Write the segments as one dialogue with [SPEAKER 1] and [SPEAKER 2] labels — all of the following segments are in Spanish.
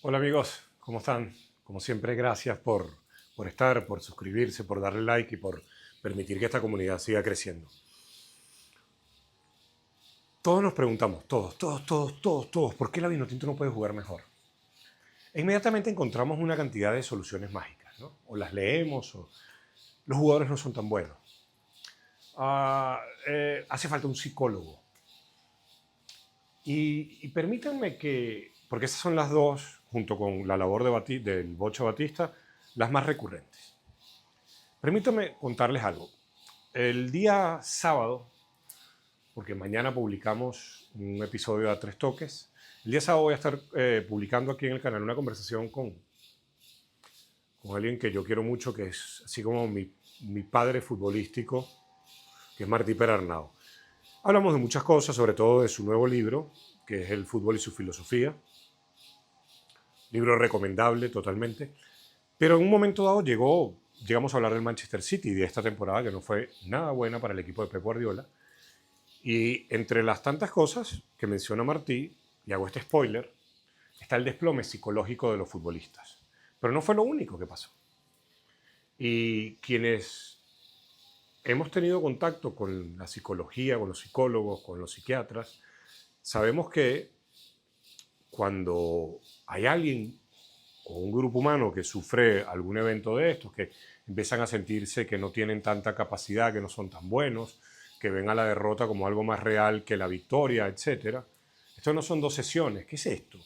[SPEAKER 1] Hola amigos, ¿cómo están? Como siempre, gracias por estar, por suscribirse, por darle like y por permitir que esta comunidad siga creciendo. Todos nos preguntamos, todos, ¿por qué la Vinotinto no puede jugar mejor? E inmediatamente encontramos una cantidad de soluciones mágicas, ¿no? O las leemos, o los jugadores no son tan buenos. Hace falta un psicólogo. Y permítanme que, porque esas son las dos, junto con la labor del Bocho Batista, las más recurrentes. Permítanme contarles algo. El día sábado, porque mañana publicamos un episodio de A Tres Toques, el día sábado voy a estar publicando aquí en el canal una conversación con alguien que yo quiero mucho, que es así como mi padre futbolístico, que es Martí Perarnau. Hablamos de muchas cosas, sobre todo de su nuevo libro, que es El fútbol y su filosofía. Libro recomendable totalmente. Pero en un momento dado llegamos a hablar del Manchester City y de esta temporada que no fue nada buena para el equipo de Pep Guardiola. Y entre las tantas cosas que menciona Martí, y hago este spoiler, está el desplome psicológico de los futbolistas. Pero no fue lo único que pasó. Y quienes hemos tenido contacto con la psicología, con los psicólogos, con los psiquiatras, sabemos que cuando hay alguien o un grupo humano que sufre algún evento de estos, que empiezan a sentirse que no tienen tanta capacidad, que no son tan buenos, que ven a la derrota como algo más real que la victoria, etc. Esto no son dos sesiones. ¿Qué es esto?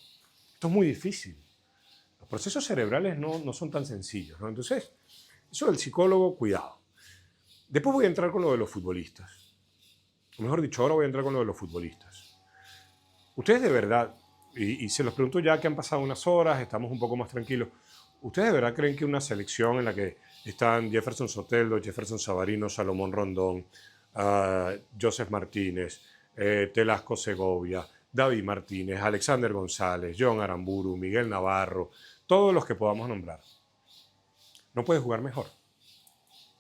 [SPEAKER 1] Esto es muy difícil. Los procesos cerebrales no son tan sencillos, ¿no? Entonces, eso del psicólogo, cuidado. Después voy a entrar con lo de los futbolistas. O mejor dicho, ahora voy a entrar con lo de los futbolistas. Ustedes de verdad, y se los pregunto ya que han pasado unas horas, estamos un poco más tranquilos, ¿ustedes de verdad creen que una selección en la que están Jefferson Soteldo, Jefferson Savarino, Salomón Rondón, Joseph Martínez, Telasco Segovia, David Martínez, Alexander González, John Aramburu, Miguel Navarro, todos los que podamos nombrar, no puede jugar mejor?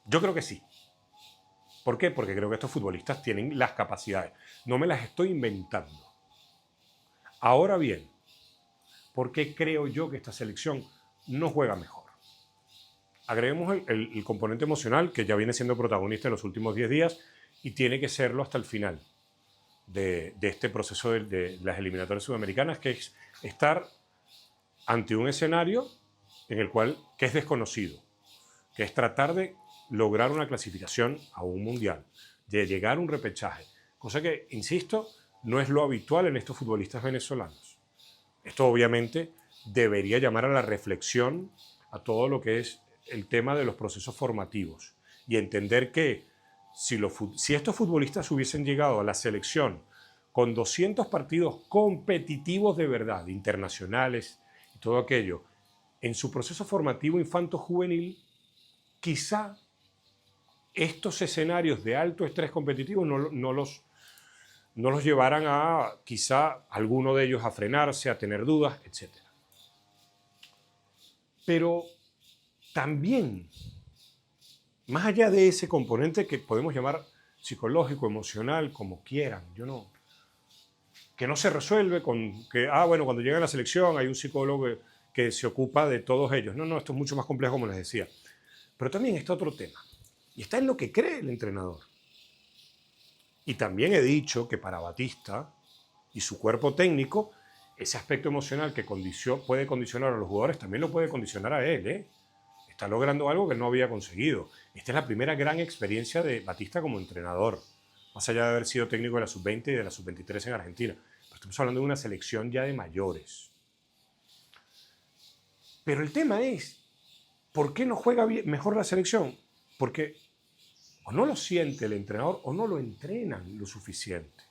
[SPEAKER 1] Yo creo que sí. ¿Por qué? Porque creo que estos futbolistas tienen las capacidades. No me las estoy inventando. Ahora bien, ¿por qué creo yo que esta selección no juega mejor? Agreguemos el componente emocional, que ya viene siendo protagonista en los últimos 10 días y tiene que serlo hasta el final de este proceso de las eliminatorias sudamericanas, que es estar ante un escenario en el cual, que es desconocido, que es tratar de lograr una clasificación a un mundial, de llegar a un repechaje, cosa que, insisto, no es lo habitual en estos futbolistas venezolanos. Esto obviamente debería llamar a la reflexión a todo lo que es el tema de los procesos formativos y entender que si estos futbolistas hubiesen llegado a la selección con 200 partidos competitivos de verdad, internacionales y todo aquello, en su proceso formativo infanto-juvenil, quizá estos escenarios de alto estrés competitivo no los llevaran a, quizá, alguno de ellos a frenarse, a tener dudas, etc. Pero también, más allá de ese componente que podemos llamar psicológico, emocional, como quieran, que no se resuelve con que, bueno, cuando llega a la selección hay un psicólogo que se ocupa de todos ellos. No, esto es mucho más complejo, como les decía. Pero también está otro tema, y está en lo que cree el entrenador. Y también he dicho que para Batista y su cuerpo técnico, ese aspecto emocional que puede condicionar a los jugadores también lo puede condicionar a él, ¿eh? Está logrando algo que no había conseguido. Esta es la primera gran experiencia de Batista como entrenador, más allá de haber sido técnico de la sub-20 y de la sub-23 en Argentina. Pero estamos hablando de una selección ya de mayores. Pero el tema es, ¿por qué no juega mejor la selección? Porque o no lo siente el entrenador o no lo entrenan lo suficiente.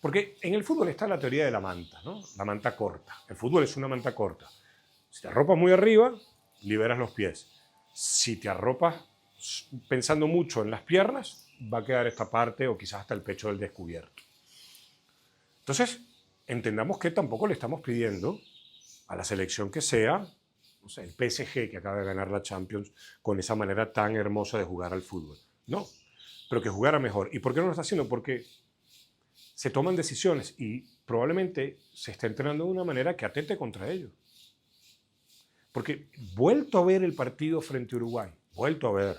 [SPEAKER 1] Porque en el fútbol está la teoría de la manta, ¿no? La manta corta. El fútbol es una manta corta. Si te arropas muy arriba, liberas los pies. Si te arropas pensando mucho en las piernas, va a quedar esta parte o quizás hasta el pecho del descubierto. Entonces, entendamos que tampoco le estamos pidiendo a la selección que sea, no sé, el PSG que acaba de ganar la Champions con esa manera tan hermosa de jugar al fútbol. No, pero que jugara mejor. ¿Y por qué no lo está haciendo? Porque se toman decisiones y probablemente se está entrenando de una manera que atente contra ellos. Porque vuelto a ver el partido frente a Uruguay, vuelto a ver.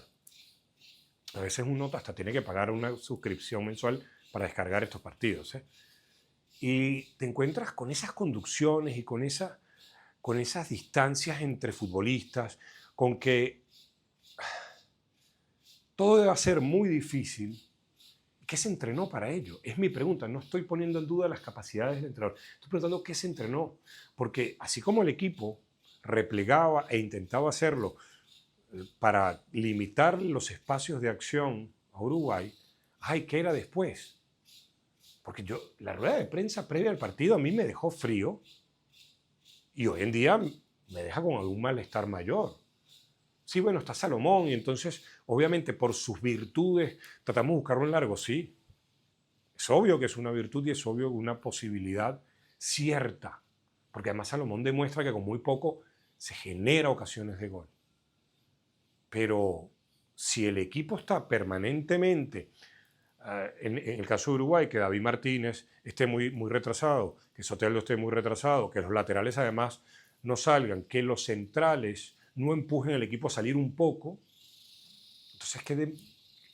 [SPEAKER 1] A veces uno hasta tiene que pagar una suscripción mensual para descargar estos partidos, ¿eh? Y te encuentras con esas conducciones y con esas distancias entre futbolistas, con que todo debe ser muy difícil. ¿Qué se entrenó para ello? Es mi pregunta. No estoy poniendo en duda las capacidades del entrenador. Estoy preguntando qué se entrenó. Porque así como el equipo replegaba e intentaba hacerlo para limitar los espacios de acción a Uruguay, ay, ¿qué era después? Porque la rueda de prensa previa al partido a mí me dejó frío y hoy en día me deja con algún malestar mayor. Sí, bueno, está Salomón y entonces, obviamente, por sus virtudes, tratamos de buscarlo en largo, sí. Es obvio que es una virtud y es obvio que una posibilidad cierta, porque además Salomón demuestra que con muy poco se genera ocasiones de gol. Pero si el equipo está permanentemente, en el caso de Uruguay, que David Martínez esté muy retrasado, que Soteldo esté muy retrasado, que los laterales además no salgan, que los centrales no empujen al equipo a salir un poco, entonces,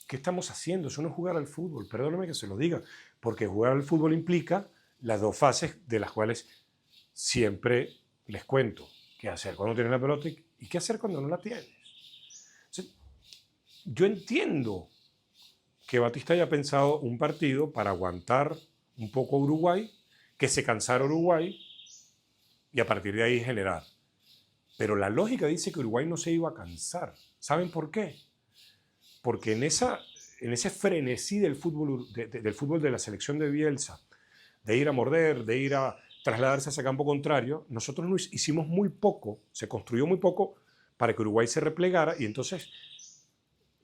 [SPEAKER 1] ¿qué estamos haciendo? Eso no es jugar al fútbol, perdóname que se lo diga, porque jugar al fútbol implica las dos fases de las cuales siempre les cuento. ¿Qué hacer cuando tienes la pelota y qué hacer cuando no la tienes? Entonces, yo entiendo que Batista haya pensado un partido para aguantar un poco a Uruguay, que se cansara Uruguay y a partir de ahí generar. Pero la lógica dice que Uruguay no se iba a cansar. ¿Saben por qué? Porque en ese frenesí del fútbol de la selección de Bielsa, de ir a morder, de ir a trasladarse hacia campo contrario, nosotros nos hicimos muy poco, se construyó muy poco para que Uruguay se replegara y entonces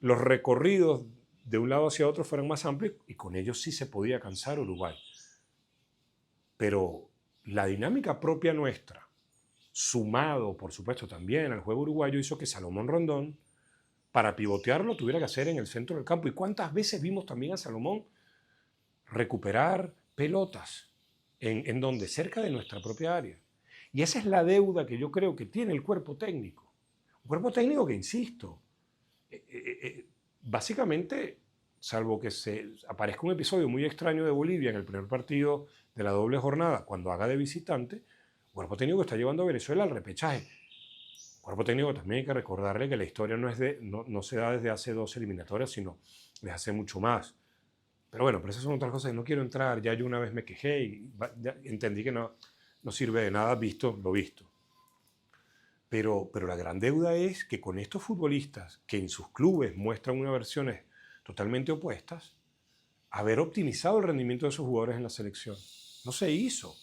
[SPEAKER 1] los recorridos de un lado hacia otro fueran más amplios y con ellos sí se podía cansar Uruguay. Pero la dinámica propia nuestra, sumado por supuesto también al juego uruguayo, hizo que Salomón Rondón, para pivotearlo, tuviera que hacer en el centro del campo. ¿Y cuántas veces vimos también a Salomón recuperar pelotas en donde? Cerca de nuestra propia área. Y esa es la deuda que yo creo que tiene el cuerpo técnico. Un cuerpo técnico que, insisto, básicamente, salvo que se aparezca un episodio muy extraño de Bolivia en el primer partido de la doble jornada, cuando haga de visitante, el cuerpo técnico está llevando a Venezuela al repechaje. Cuerpo técnico también hay que recordarle que la historia no se da desde hace 2 eliminatorias, sino desde hace mucho más. Pero bueno, pero esas son otras cosas. No quiero entrar, ya yo una vez me quejé y ya entendí que no sirve de nada visto lo visto. Pero la gran deuda es que con estos futbolistas que en sus clubes muestran unas versiones totalmente opuestas, haber optimizado el rendimiento de esos jugadores en la selección. No se hizo.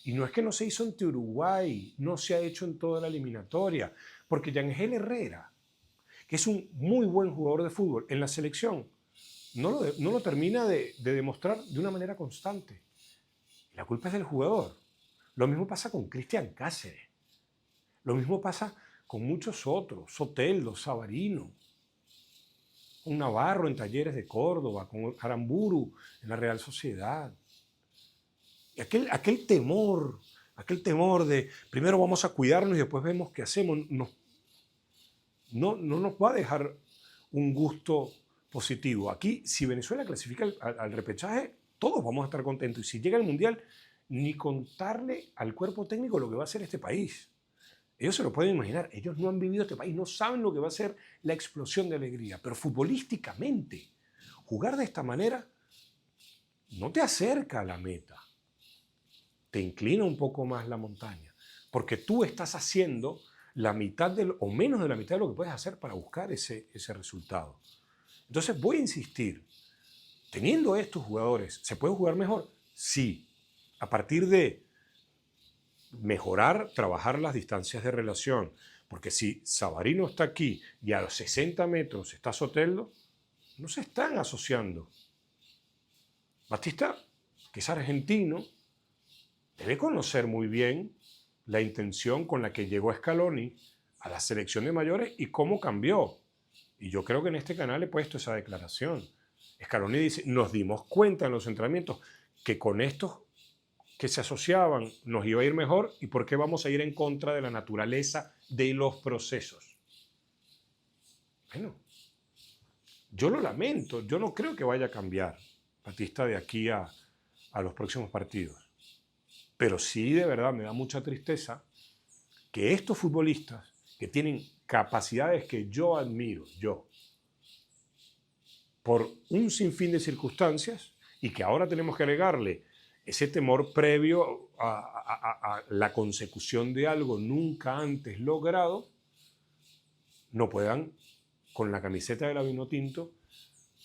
[SPEAKER 1] Y no es que no se hizo ante Uruguay, no se ha hecho en toda la eliminatoria, porque Yangel Herrera, que es un muy buen jugador de fútbol, en la selección no lo termina de demostrar de una manera constante. La culpa es del jugador. Lo mismo pasa con Cristian Cáceres. Lo mismo pasa con muchos otros, Soteldo, Savarino, con Navarro en Talleres de Córdoba, con Aramburu en la Real Sociedad. Y aquel temor de primero vamos a cuidarnos y después vemos qué hacemos, no nos va a dejar un gusto positivo. Aquí, si Venezuela clasifica al repechaje, todos vamos a estar contentos. Y si llega al Mundial, ni contarle al cuerpo técnico lo que va a hacer este país. Ellos se lo pueden imaginar. Ellos no han vivido este país, no saben lo que va a ser la explosión de alegría. Pero futbolísticamente, jugar de esta manera no te acerca a la meta. Te inclina un poco más la montaña, porque tú estás haciendo la mitad o menos de la mitad de lo que puedes hacer para buscar ese resultado. Entonces voy a insistir, teniendo estos jugadores, ¿se puede jugar mejor? Sí, a partir de mejorar, trabajar las distancias de relación, porque si Savarino está aquí y a los 60 metros está Soteldo, no se están asociando. Batista, que es argentino, debe conocer muy bien la intención con la que llegó Scaloni a la selección de mayores y cómo cambió. Y yo creo que en este canal he puesto esa declaración. Scaloni dice, nos dimos cuenta en los entrenamientos que con estos que se asociaban nos iba a ir mejor y por qué vamos a ir en contra de la naturaleza de los procesos. Bueno, yo lo lamento, yo no creo que vaya a cambiar Batista de aquí a los próximos partidos. Pero sí, de verdad, me da mucha tristeza que estos futbolistas que tienen capacidades que yo admiro, por un sinfín de circunstancias, y que ahora tenemos que agregarle ese temor previo a la consecución de algo nunca antes logrado, no puedan, con la camiseta de la Vinotinto,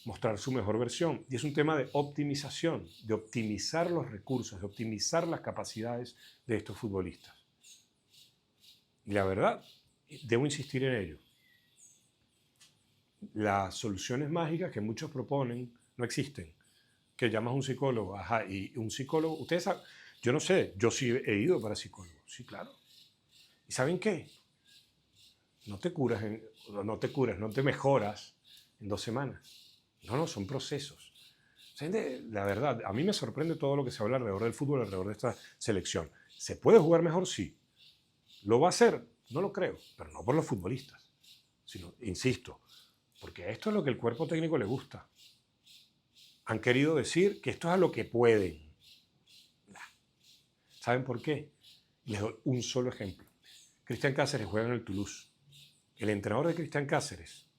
[SPEAKER 1] mostrar su mejor versión. Y es un tema de optimización, de optimizar los recursos, de optimizar las capacidades de estos futbolistas. Y la verdad, debo insistir en ello. Las soluciones mágicas que muchos proponen no existen. Que llamas a un psicólogo, ajá, y un psicólogo, ustedes saben, yo no sé, yo sí he ido para psicólogo, sí, claro. ¿Y saben qué? No te curas, no te mejoras en 2 semanas. No, son procesos. La verdad, a mí me sorprende todo lo que se habla alrededor del fútbol, alrededor de esta selección. ¿Se puede jugar mejor? Sí. ¿Lo va a hacer? No lo creo, pero no por los futbolistas, sino, insisto, porque esto es lo que el cuerpo técnico le gusta. Han querido decir que esto es a lo que pueden. ¿Saben por qué? Les doy un solo ejemplo. Cristian Cáceres juega en el Toulouse. El entrenador de Cristian Cáceres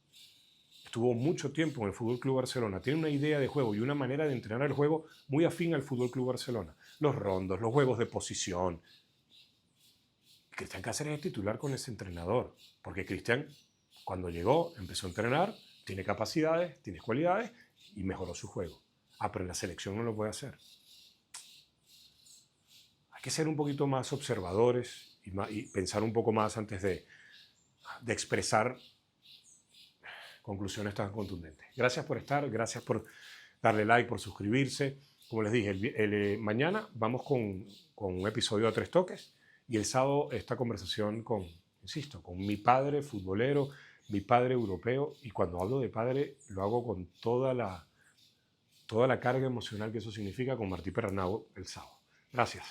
[SPEAKER 1] estuvo mucho tiempo en el Fútbol Club Barcelona. Tiene una idea de juego y una manera de entrenar el juego muy afín al Fútbol Club Barcelona. Los rondos, los juegos de posición. Cristian Cáceres es titular con ese entrenador, porque Cristian, cuando llegó, empezó a entrenar, tiene capacidades, tiene cualidades y mejoró su juego. Ah, pero en la selección no lo puede hacer. Hay que ser un poquito más observadores y pensar un poco más antes de expresar conclusiones tan contundentes. Gracias por estar, gracias por darle like, por suscribirse. Como les dije, mañana vamos con un episodio a 3 toques y el sábado esta conversación con mi padre futbolero, mi padre europeo, y cuando hablo de padre lo hago con toda la carga emocional que eso significa, con Martí Pernau el sábado. Gracias.